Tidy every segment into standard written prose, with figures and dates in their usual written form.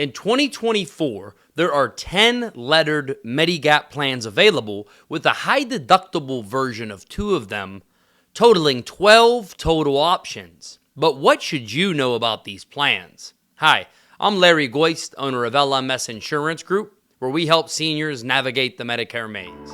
In 2024, there are 10 lettered Medigap plans available, with a high deductible version of 2 of them, totaling 12 total options. But what should you know about these plans? Hi, I'm Larry Goist, owner of LMS Insurance Group, where we help seniors navigate the Medicare maze.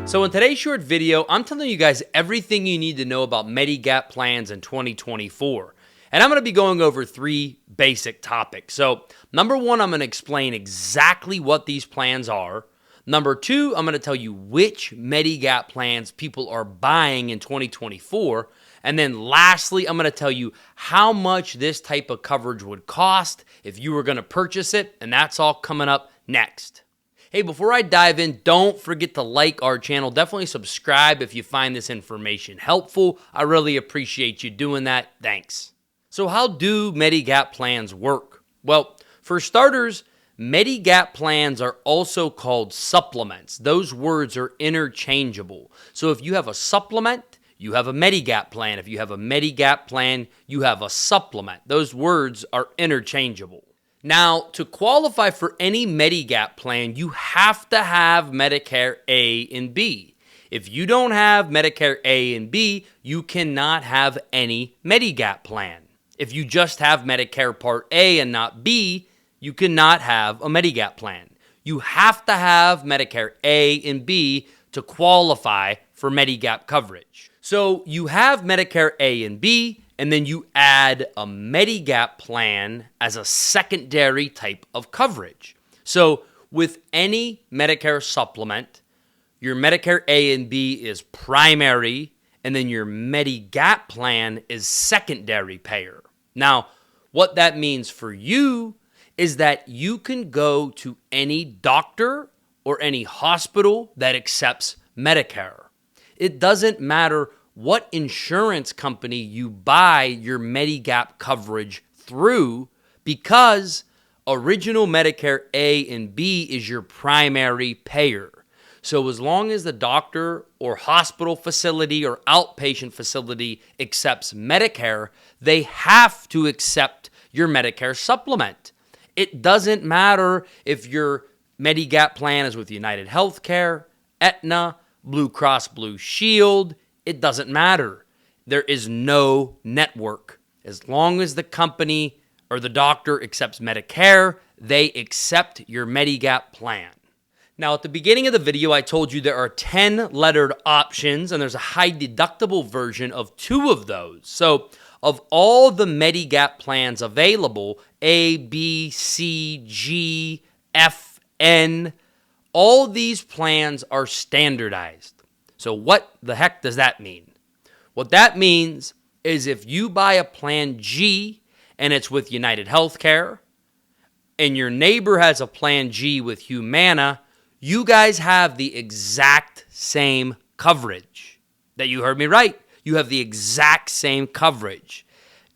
So in today's short video, I'm telling you guys everything you need to know about Medigap plans in 2024. And I'm going to be going over 3 basic topics. So number 1, I'm going to explain exactly what these plans are. Number 2, I'm going to tell you which Medigap plans people are buying in 2024. And then lastly, I'm going to tell you how much this type of coverage would cost if you were going to purchase it. And that's all coming up next. Hey, before I dive in, don't forget to like our channel. Definitely subscribe if you find this information helpful. I really appreciate you doing that. Thanks. So how do Medigap plans work? Well, for starters, Medigap plans are also called supplements. Those words are interchangeable. So if you have a supplement, you have a Medigap plan. If you have a Medigap plan, you have a supplement. Those words are interchangeable. Now, to qualify for any Medigap plan, you have to have Medicare A and B. If you don't have Medicare A and B, you cannot have any Medigap plan. If you just have Medicare Part A and not B, you cannot have a Medigap plan. You have to have Medicare A and B to qualify for Medigap coverage. So you have Medicare A and B, and then you add a Medigap plan as a secondary type of coverage. So with any Medicare supplement, your Medicare A and B is primary, and then your Medigap plan is secondary payer. Now, what that means for you is that you can go to any doctor or any hospital that accepts Medicare. It doesn't matter what insurance company you buy your Medigap coverage through, because original Medicare A and B is your primary payer. So as long as the doctor or hospital facility or outpatient facility accepts Medicare, they have to accept your Medicare supplement. It doesn't matter if your Medigap plan is with United Healthcare, Aetna, Blue Cross Blue Shield. It doesn't matter. There is no network. As long as the company or the doctor accepts Medicare, they accept your Medigap plan. Now, at the beginning of the video, I told you there are 10 lettered options, and there's a high deductible version of 2 of those. So of all the Medigap plans available, A, B, C, G, F, N, all these plans are standardized. So what the heck does that mean? What that means is if you buy a plan G and it's with United Healthcare, and your neighbor has a plan G with Humana, you guys have the exact same coverage. That you heard me right. You have the exact same coverage.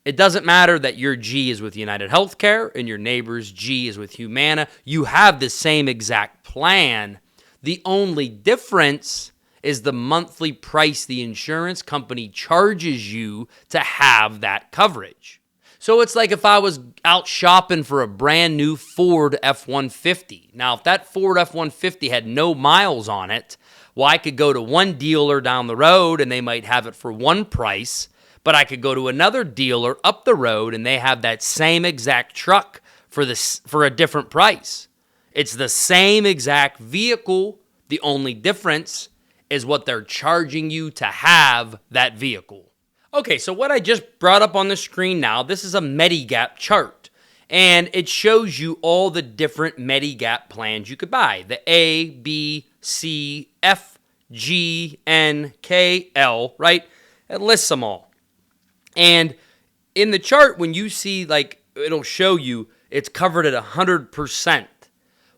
It doesn't matter that your G is with United Healthcare and your neighbor's G is with Humana. You have the same exact plan. The only difference is the monthly price the insurance company charges you to have that coverage. So it's like if I was out shopping for a brand new Ford F-150. Now, if that Ford F-150 had no miles on it, well, I could go to one dealer down the road and they might have it for one price, but I could go to another dealer up the road and they have that same exact truck for a different price. It's the same exact vehicle. The only difference is what they're charging you to have that vehicle. Okay, so what I just brought up on the screen now, this is a Medigap chart, and it shows you all the different Medigap plans you could buy. The A, B, C, F, G, N, K, L, right? It lists them all. And in the chart, when you see, like, it'll show you it's covered at 100%.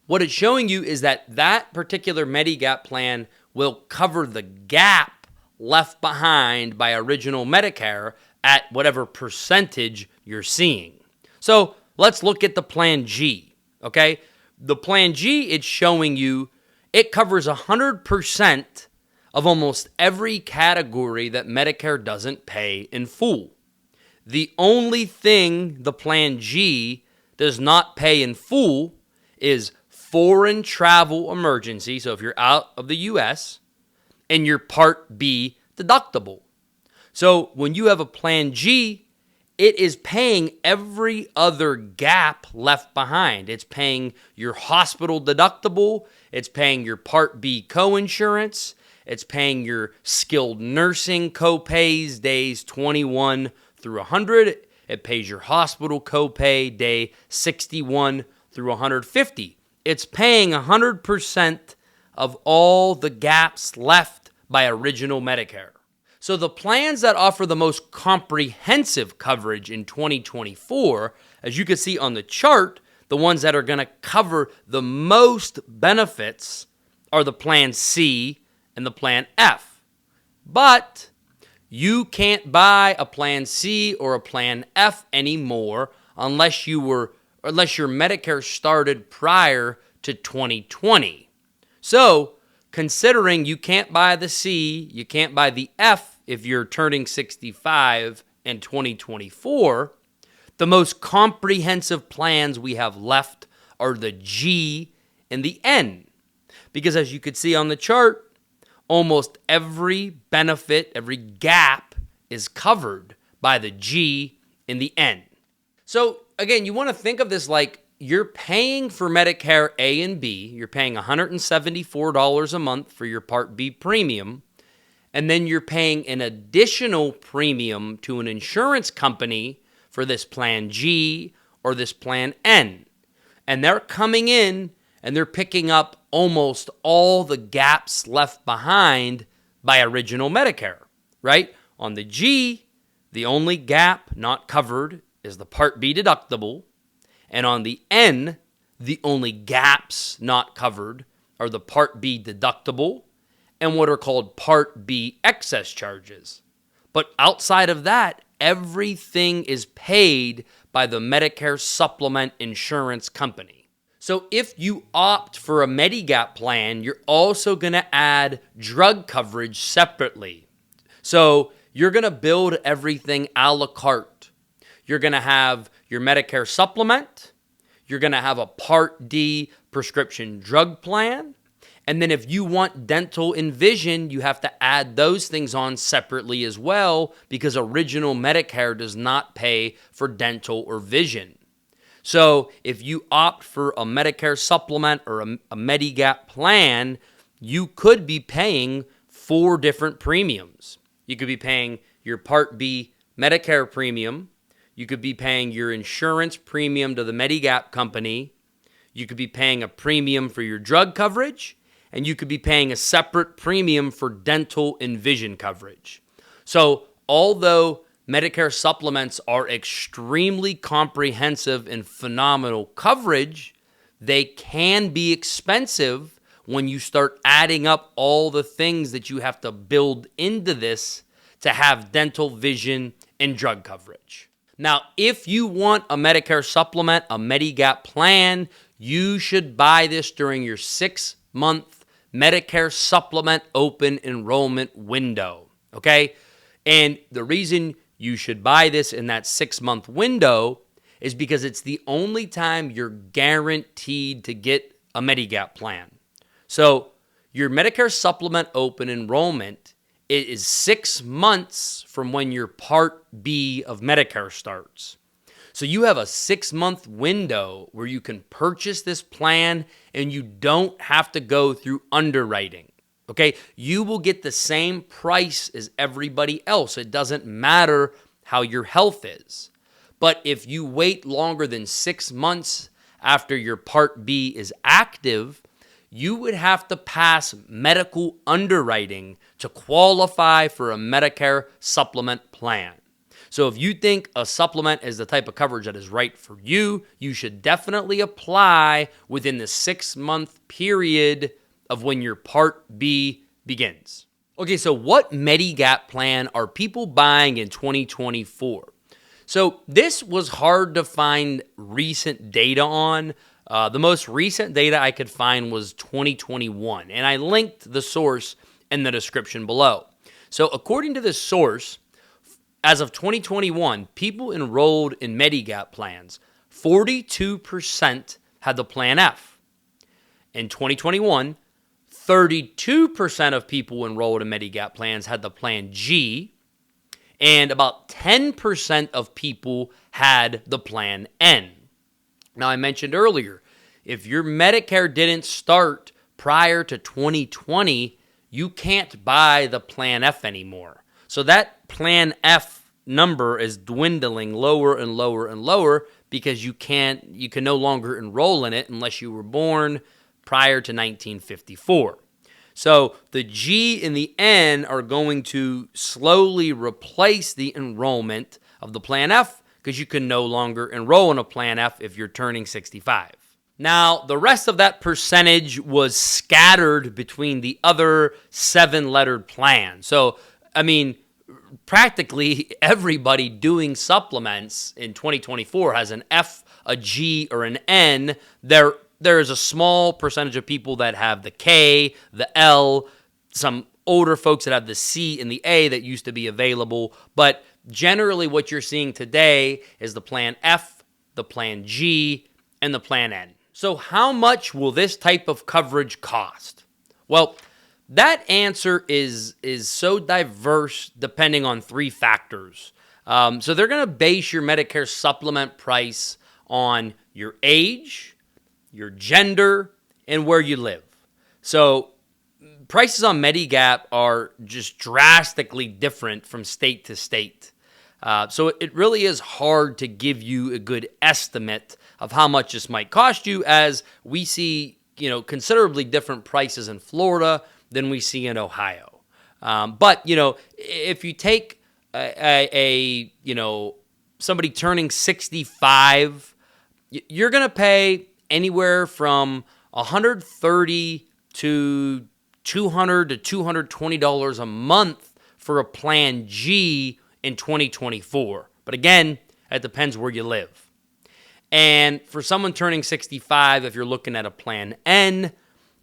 What it's showing you is that particular Medigap plan will cover the gap left behind by original Medicare at whatever percentage you're seeing. So let's look at the Plan G, okay? The Plan G, it's showing you it covers 100% of almost every category that Medicare doesn't pay in full. The only thing the Plan G does not pay in full is foreign travel emergency, so if you're out of the U.S., and your Part B deductible. So when you have a Plan G, it is paying every other gap left behind. It's paying your hospital deductible. It's paying your Part B coinsurance. It's paying your skilled nursing copays days 21 through 100. It pays your hospital copay day 61 through 150. It's paying 100% of all the gaps left by original Medicare. So the plans that offer the most comprehensive coverage in 2024, as you can see on the chart, the ones that are going to cover the most benefits are the Plan C and the Plan F. But you can't buy a Plan C or a Plan F anymore unless your Medicare started prior to 2020. So, considering you can't buy the C, you can't buy the F if you're turning 65 in 2024, the most comprehensive plans we have left are the G and the N. Because as you could see on the chart, almost every benefit, every gap is covered by the G and the N. So again, you want to think of this like you're paying for Medicare A and B. You're paying $174 a month for your Part B premium, and then you're paying an additional premium to an insurance company for this Plan G or this Plan N. And they're coming in and they're picking up almost all the gaps left behind by original Medicare, right? On the G, the only gap not covered is the Part B deductible. And on the N, the only gaps not covered are the Part B deductible and what are called Part B excess charges. But outside of that, everything is paid by the Medicare Supplement Insurance Company. So if you opt for a Medigap plan, you're also going to add drug coverage separately. So you're going to build everything a la carte. You're going to have your Medicare supplement. You're going to have a Part D prescription drug plan. And then if you want dental and vision, you have to add those things on separately as well because original Medicare does not pay for dental or vision. So if you opt for a Medicare supplement or a Medigap plan, you could be paying 4 different premiums. You could be paying your Part B Medicare premium. You could be paying your insurance premium to the Medigap company. You could be paying a premium for your drug coverage. And you could be paying a separate premium for dental and vision coverage. So although Medicare supplements are extremely comprehensive and phenomenal coverage, they can be expensive when you start adding up all the things that you have to build into this to have dental, vision, and drug coverage. Now, if you want a Medicare supplement, a Medigap plan, you should buy this during your 6-month Medicare supplement open enrollment window, okay? And the reason you should buy this in that 6-month window is because it's the only time you're guaranteed to get a Medigap plan. So your Medicare supplement open enrollment, it is 6 months from when your Part B of Medicare starts. So you have a 6-month window where you can purchase this plan and you don't have to go through underwriting, okay? You will get the same price as everybody else. It doesn't matter how your health is. But if you wait longer than 6 months after your Part B is active, you would have to pass medical underwriting to qualify for a Medicare supplement plan. So if you think a supplement is the type of coverage that is right for you, you should definitely apply within the 6-month period of when your Part B begins. Okay, so what Medigap plan are people buying in 2024? So this was hard to find recent data on. The most recent data I could find was 2021, and I linked the source in the description below. So according to this source, as of 2021, people enrolled in Medigap plans, 42% had the Plan F. In 2021, 32% of people enrolled in Medigap plans had the Plan G, and about 10% of people had the Plan N. Now, I mentioned earlier, if your Medicare didn't start prior to 2020, you can't buy the Plan F anymore. So that Plan F number is dwindling lower and lower and lower because you can no longer enroll in it unless you were born prior to 1954. So the G and the N are going to slowly replace the enrollment of the Plan F because you can no longer enroll in a Plan F if you're turning 65. Now, the rest of that percentage was scattered between the other 7-lettered plans. So, I mean, practically everybody doing supplements in 2024 has an F, a G, or an N. There is a small percentage of people that have the K, the L, some older folks that have the C and the A that used to be available. But generally what you're seeing today is the Plan F, the Plan G, and the Plan N. So how much will this type of coverage cost? Well, that answer is so diverse depending on 3 factors. So they're going to base your Medicare supplement price on your age, your gender, and where you live. So prices on Medigap are just drastically different from state to state. So it really is hard to give you a good estimate of how much this might cost you, as we see, considerably different prices in Florida than we see in Ohio. But if you take somebody turning 65, you're going to pay anywhere from $130 to $200 to $220 a month for a Plan G in 2024. But again, it depends where you live. And for someone turning 65, if you're looking at a Plan N,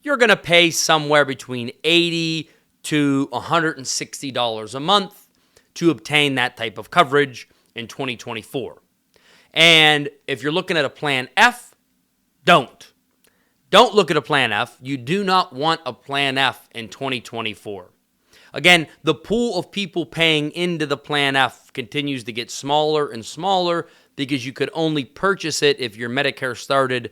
you're going to pay somewhere between $80 to $160 a month to obtain that type of coverage in 2024. And if you're looking at a Plan F, don't look at a Plan F. You do not want a Plan F in 2024. Again, the pool of people paying into the Plan F continues to get smaller and smaller because you could only purchase it if your Medicare started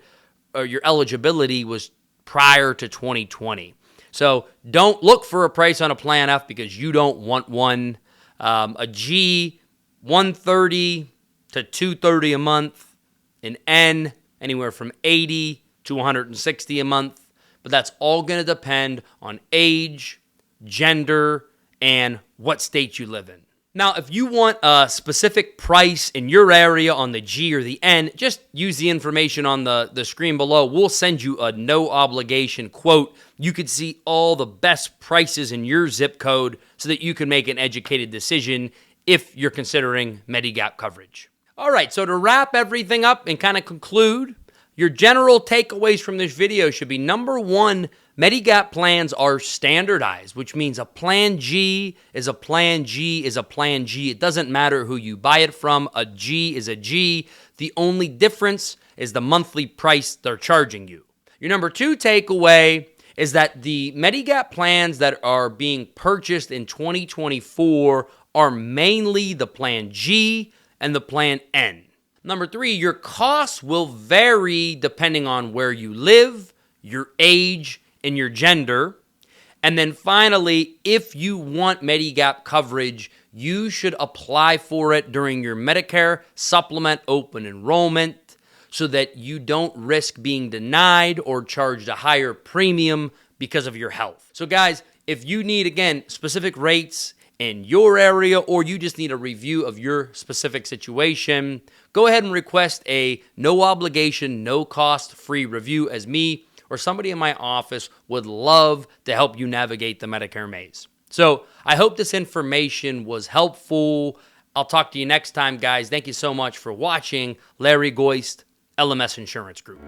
or your eligibility was prior to 2020. So don't look for a price on a Plan F because you don't want one. A G, $130 to $230 a month. An N, anywhere from $80 to $160 a month. But that's all going to depend on age, gender, and what state you live in. Now, if you want a specific price in your area on the G or the N, just use the information on the screen below. We'll send you a no-obligation quote. You could see all the best prices in your zip code so that you can make an educated decision if you're considering Medigap coverage. All right, so to wrap everything up and kind of conclude, your general takeaways from this video should be, number 1, Medigap plans are standardized, which means a Plan G is a Plan G is a Plan G. It doesn't matter who you buy it from. A G is a G. The only difference is the monthly price they're charging you. Your number 2 takeaway is that the Medigap plans that are being purchased in 2024 are mainly the Plan G and the Plan N. Number 3, your costs will vary depending on where you live, your age, and your gender. And then finally, if you want Medigap coverage, you should apply for it during your Medicare Supplement Open Enrollment so that you don't risk being denied or charged a higher premium because of your health. So guys, if you need, again, specific rates in your area, or you just need a review of your specific situation, go ahead and request a no obligation, no cost free review, as me or somebody in my office would love to help you navigate the Medicare maze. So I hope this information was helpful. I'll talk to you next time, guys. Thank you so much for watching. Larry Goist, LMS Insurance Group.